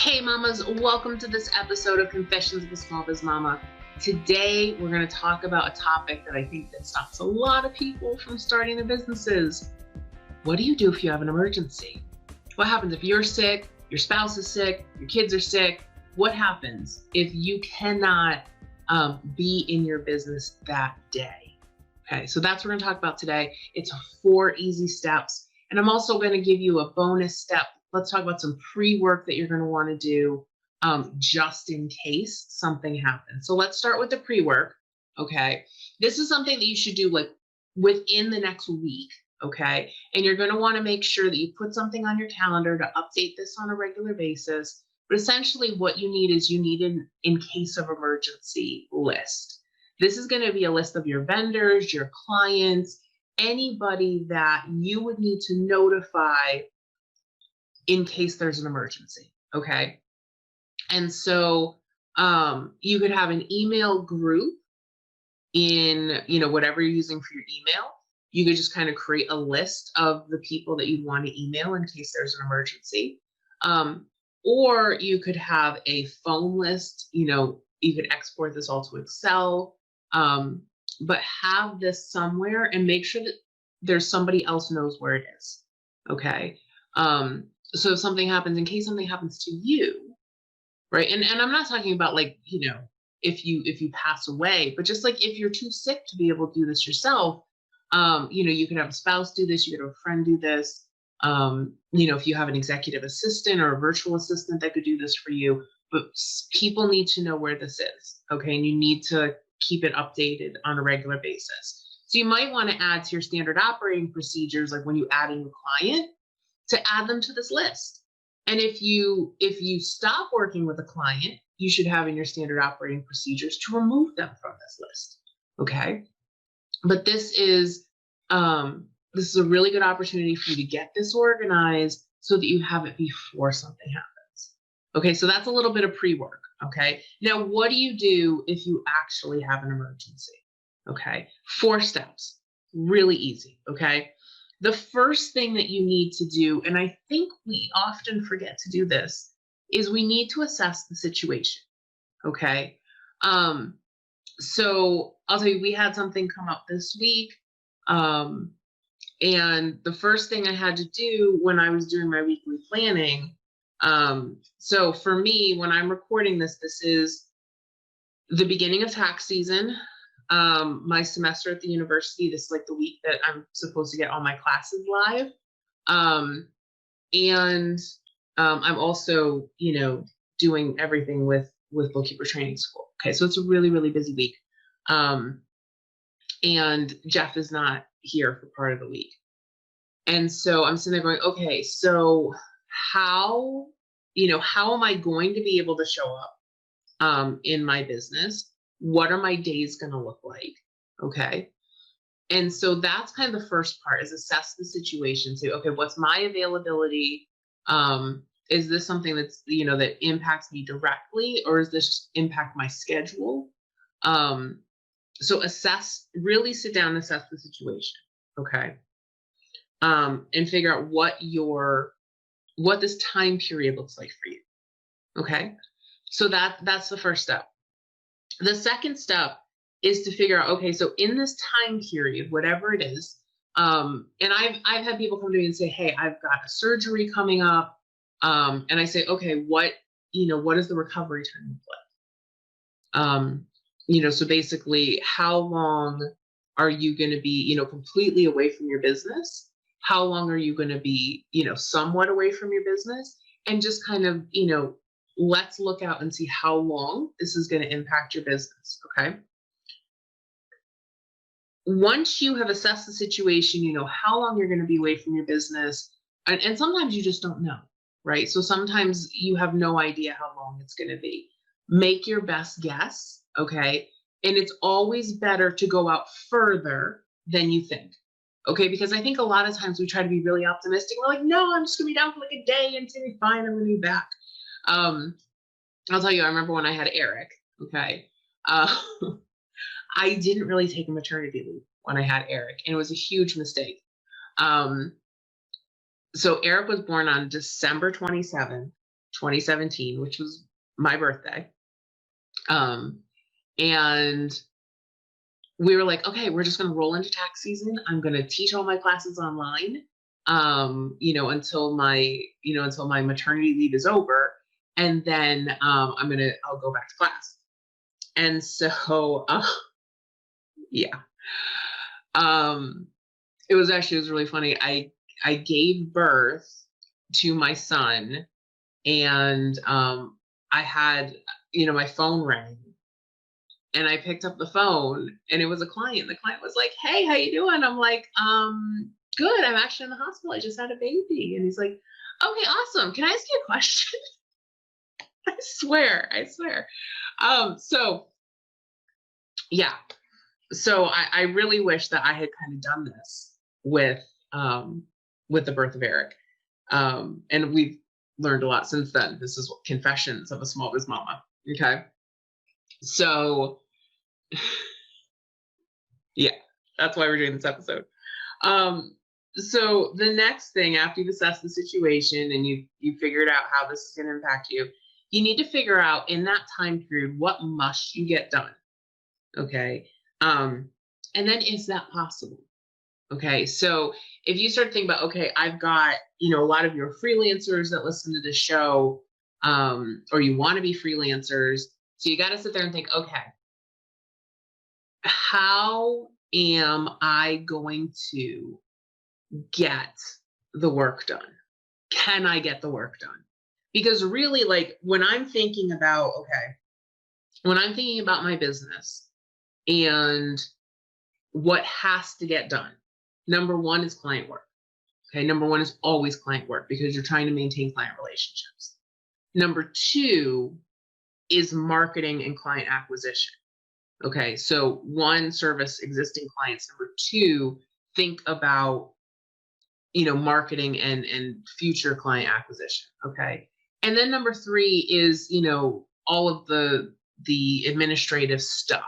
Hey mamas, welcome to this episode of Confessions of a Small Biz Mama. Today we're going to talk about a topic that I think that stops a lot of people from starting their businesses. What do you do if you have an emergency? What happens if you're sick, your spouse is sick, your kids are sick? What happens if you cannot be in your business that day? Okay, so that's what we're going to talk about today. It's 4 easy steps. And I'm also going to give you a bonus step. Let's talk about some pre-work that you're going to want to do just in case something happens. So let's start with the pre-work. Okay. This is something that you should do like within the next week. Okay. And you're going to want to make sure that you put something on your calendar to update this on a regular basis. But essentially what you need is an in case of emergency list. This is going to be a list of your vendors, your clients, anybody that you would need to notify in case there's an emergency, okay? And so you could have an email group in, whatever you're using for your email. You could just kind of create a list of the people that you'd want to email in case there's an emergency. Or you could have a phone list, you could export this all to Excel, but have this somewhere and make sure that there's somebody else knows where it is, okay? So if something happens, in case something happens to you, right? And I'm not talking about like, if you pass away, but just like if you're too sick to be able to do this yourself, you could have a spouse do this, you could have a friend do this. If you have an executive assistant or a virtual assistant that could do this for you, but people need to know where this is, okay? And you need to keep it updated on a regular basis. So you might want to add to your standard operating procedures, like when you add a new client, to add them to this list. And if you stop working with a client, you should have in your standard operating procedures to remove them from this list. Okay. But this is a really good opportunity for you to get this organized so that you have it before something happens. Okay, so that's a little bit of pre-work. Okay. Now, what do you do if you actually have an emergency? Okay, 4 steps, really easy. Okay. The first thing that you need to do, and I think we often forget to do this, is we need to assess the situation, okay? So I'll tell you, we had something come up this week, and the first thing I had to do when I was doing my weekly planning, so for me, when I'm recording this, this is the beginning of tax season. My semester at the university, this is like the week that I'm supposed to get all my classes live. And I'm also, doing everything with bookkeeper training school. Okay. So it's a really, really busy week. And Jeff is not here for part of the week. And so I'm sitting there going, okay, so how am I going to be able to show up in my business? What are my days going to look like? Okay. And so that's kind of the first part, is assess the situation. Say, okay, what's my availability? Is this something that's, that impacts me directly, or does this impact my schedule? So really sit down and assess the situation. Okay. And figure out what this time period looks like for you. Okay. So that's the first step. The second step is to figure out, okay, so in this time period, whatever it is, and I've had people come to me and say, hey, I've got a surgery coming up. And I say, okay, what does the recovery time look like? So basically, how long are you going to be, completely away from your business? How long are you going to be, somewhat away from your business? And just kind of, let's look out and see how long this is going to impact your business, okay? Once you have assessed the situation, how long you're going to be away from your business, and sometimes you just don't know, right? So sometimes you have no idea how long it's going to be. Make your best guess, okay? And it's always better to go out further than you think, okay? Because I think a lot of times we try to be really optimistic. We're like, no, I'm just going to be down for like a day and it's going to be fine. I'm going to be back. I'll tell you, I remember when I had Eric, okay, I didn't really take a maternity leave when I had Eric, and it was a huge mistake. So Eric was born on December 27th, 2017, which was my birthday. And we were like, okay, we're just going to roll into tax season. I'm going to teach all my classes online, until my maternity leave is over. And then I'll go back to class. And so, yeah, it was really funny. I gave birth to my son, and I had, my phone rang, and I picked up the phone, and it was a client. The client was like, "Hey, how you doing?" I'm like, good. I'm actually in the hospital. I just had a baby." And he's like, "Okay, awesome. Can I ask you a question?" I swear. So yeah. So I really wish that I had kind of done this with the birth of Eric. And we've learned a lot since then. This is Confessions of a Small Biz Mama. Okay. So yeah, that's why we're doing this episode. So the next thing, after you've assessed the situation and you figured out how this is going to impact you, you need to figure out in that time period, what must you get done? Okay. And then, is that possible? Okay. So if you start thinking about, okay, I've got, a lot of your freelancers that listen to this show, or you want to be freelancers. So you got to sit there and think, okay, how am I going to get the work done? Can I get the work done? Because really, like, when I'm thinking about my business and what has to get done, number one is client work. Okay. Number one is always client work, because you're trying to maintain client relationships. Number two is marketing and client acquisition. Okay. So one, service existing clients. Number two, think about, marketing and future client acquisition. Okay. And then number three is, all of the administrative stuff,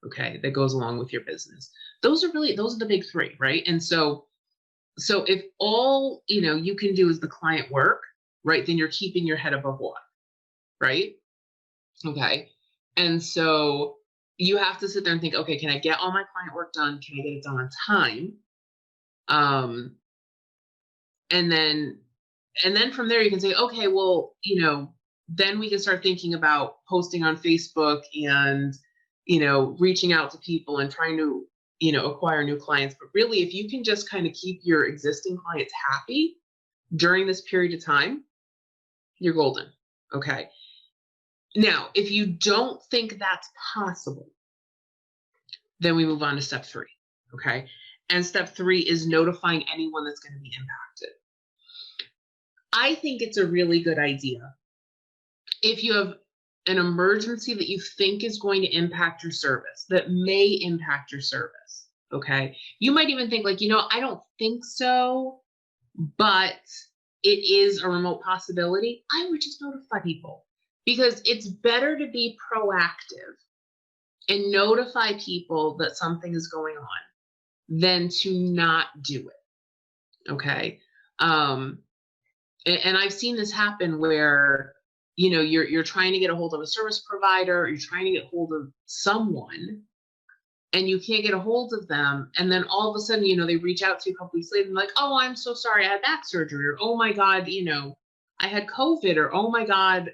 okay, that goes along with your business. Those are the big three, right? And so if all, you can do is the client work, right, then you're keeping your head above water, right? Okay. And so you have to sit there and think, okay, can I get all my client work done? Can I get it done on time? And then from there you can say, okay, well, then we can start thinking about posting on Facebook and, reaching out to people and trying to, acquire new clients. But really, if you can just kind of keep your existing clients happy during this period of time, you're golden. Okay. Now, if you don't think that's possible, then we move on to step 3. Okay. And step 3 is notifying anyone that's going to be impacted. I think it's a really good idea if you have an emergency that you think is going to impact your service, that may impact your service. Okay. You might even think, like, I don't think so, but it is a remote possibility. I would just notify people, because it's better to be proactive and notify people that something is going on than to not do it. Okay. And I've seen this happen where, you're trying to get a hold of a service provider, or you're trying to get a hold of someone, and you can't get a hold of them. And then all of a sudden, they reach out to you a couple weeks later and like, "Oh, I'm so sorry, I had back surgery," or, "Oh my God, I had COVID," or, "Oh my God,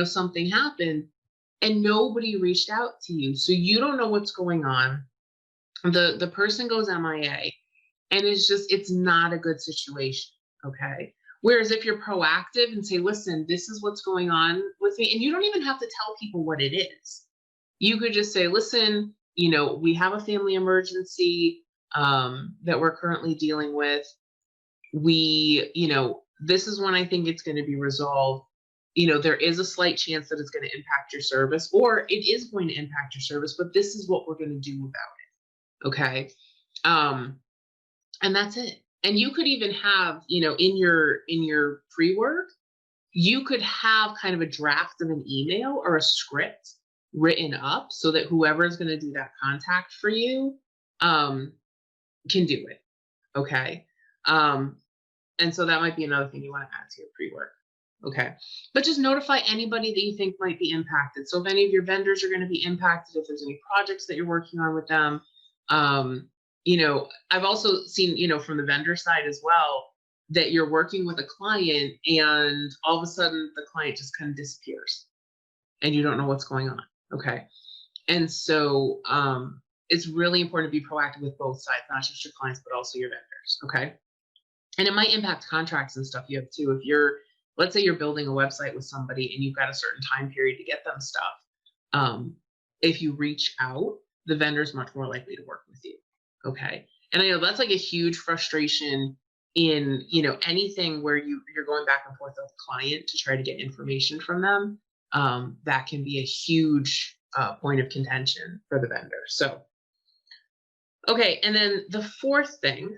something happened," and nobody reached out to you. So you don't know what's going on. The person goes MIA, and it's not a good situation. Okay. Whereas if you're proactive and say, "Listen, this is what's going on with me," and you don't even have to tell people what it is. You could just say, "Listen, we have a family emergency that we're currently dealing with. This is when I think it's going to be resolved. There is a slight chance that it's going to impact your service, or it is going to impact your service, but this is what we're going to do about it." Okay. And that's it. And you could even have, in your pre-work, you could have kind of a draft of an email or a script written up so that whoever is going to do that contact for you can do it. Okay. And so that might be another thing you want to add to your pre-work. Okay. But just notify anybody that you think might be impacted. So if any of your vendors are going to be impacted, if there's any projects that you're working on with them, I've also seen, from the vendor side as well, that you're working with a client and all of a sudden the client just kind of disappears and you don't know what's going on. Okay. And so it's really important to be proactive with both sides, not just your clients, but also your vendors. Okay. And it might impact contracts and stuff you have too. If let's say you're building a website with somebody and you've got a certain time period to get them stuff. If you reach out, the vendor's much more likely to work with you. Okay. And I know that's like a huge frustration in, anything where you're going back and forth with a client to try to get information from them. That can be a huge point of contention for the vendor. So, okay. And then the fourth thing,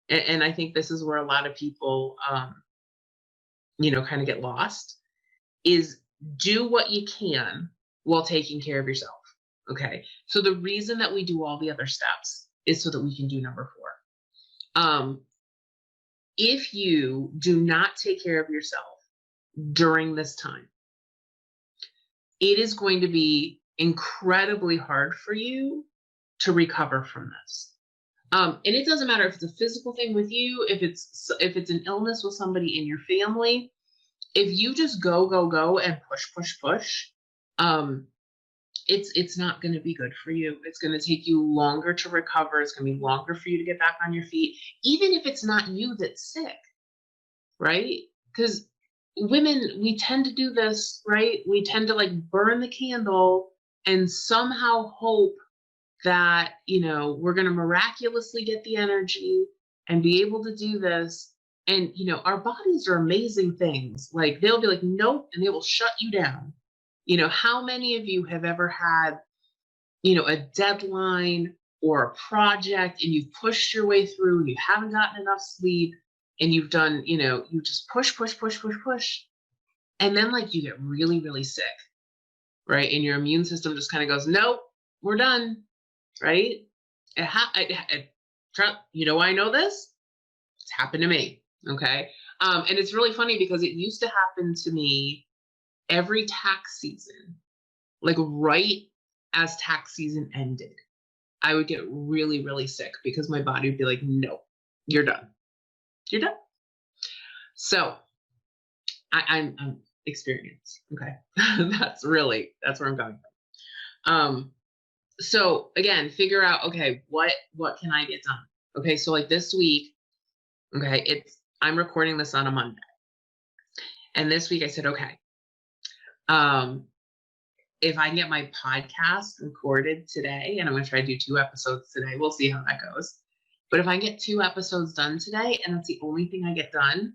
and I think this is where a lot of people, kind of get lost, is do what you can while taking care of yourself. Okay. So the reason that we do all the other steps is so that we can do number 4. If you do not take care of yourself during this time, it is going to be incredibly hard for you to recover from this. And it doesn't matter if it's a physical thing with you, if it's an illness with somebody in your family. If you just go and push, it's not going to be good for you. It's going to take you longer to recover. It's going to be longer for you to get back on your feet, even if it's not you that's sick, right? Because women, we tend to do this, right? We tend to like burn the candle and somehow hope that, we're going to miraculously get the energy and be able to do this. And, our bodies are amazing things. Like they'll be like, nope, and they will shut you down. How many of you have ever had, a deadline or a project and you've pushed your way through and you haven't gotten enough sleep and you've done, you just push. And then like you get really, really sick, right? And your immune system just kind of goes, nope, we're done, right? I know this? It's happened to me. Okay. And it's really funny because it used to happen to me every tax season, like right as tax season ended. I would get really, really sick because my body would be like, no, you're done. You're done. So I'm experienced. Okay. That's where I'm going from. So again, figure out, okay, what can I get done? Okay. So like this week, okay, I'm recording this on a Monday. And this week I said, okay, if I can get my podcast recorded today, and I'm going to try to do 2 episodes today, we'll see how that goes. But if I get 2 episodes done today, and that's the only thing I get done,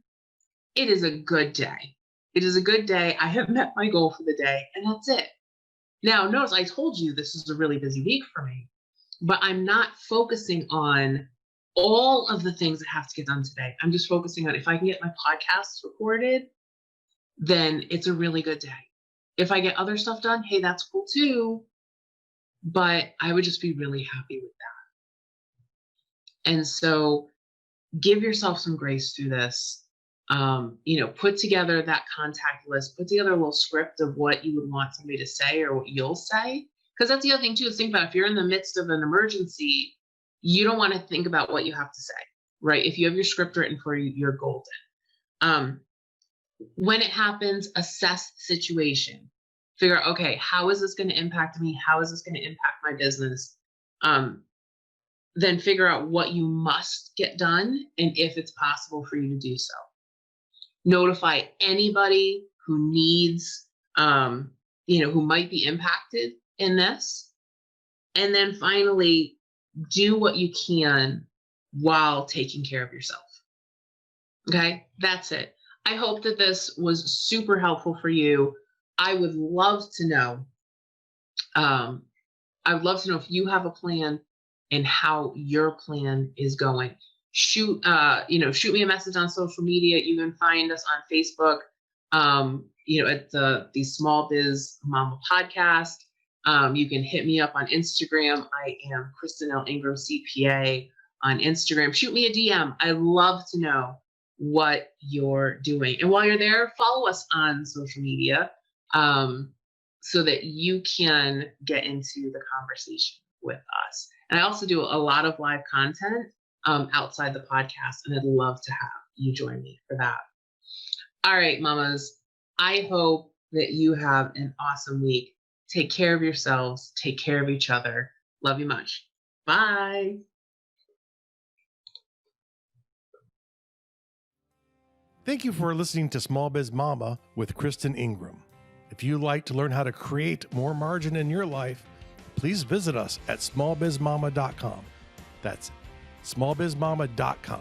it is a good day. It is a good day. I have met my goal for the day, and that's it. Now, notice I told you this is a really busy week for me, but I'm not focusing on all of the things that have to get done today. I'm just focusing on if I can get my podcasts recorded, then it's a really good day. If I get other stuff done, hey, that's cool too. But I would just be really happy with that. And so give yourself some grace through this. Put together that contact list, put together a little script of what you would want somebody to say or what you'll say. Because that's the other thing too, is think about if you're in the midst of an emergency, you don't want to think about what you have to say, right? If you have your script written for you, you're golden. When it happens, assess the situation. Figure out, okay, how is this going to impact me? How is this going to impact my business? Then figure out what you must get done and if it's possible for you to do so. Notify anybody who needs, who might be impacted in this. And then finally, do what you can while taking care of yourself. Okay, that's it. I hope that this was super helpful for you. I would love to know. If you have a plan and how your plan is going. Shoot me a message on social media. You can find us on Facebook, at the Small Biz Mama podcast. You can hit me up on Instagram. I am Kristen L. Ingram, CPA on Instagram. Shoot me a DM. I love to know what you're doing. And while you're there, follow us on social media so that you can get into the conversation with us. And I also do a lot of live content outside the podcast, and I'd love to have you join me for that. All right, mamas, I hope that you have an awesome week. Take care of yourselves. Take care of each other. Love you much. Bye. Thank you for listening to Small Biz Mama with Kristen Ingram. If you'd like to learn how to create more margin in your life, please visit us at smallbizmama.com. That's smallbizmama.com.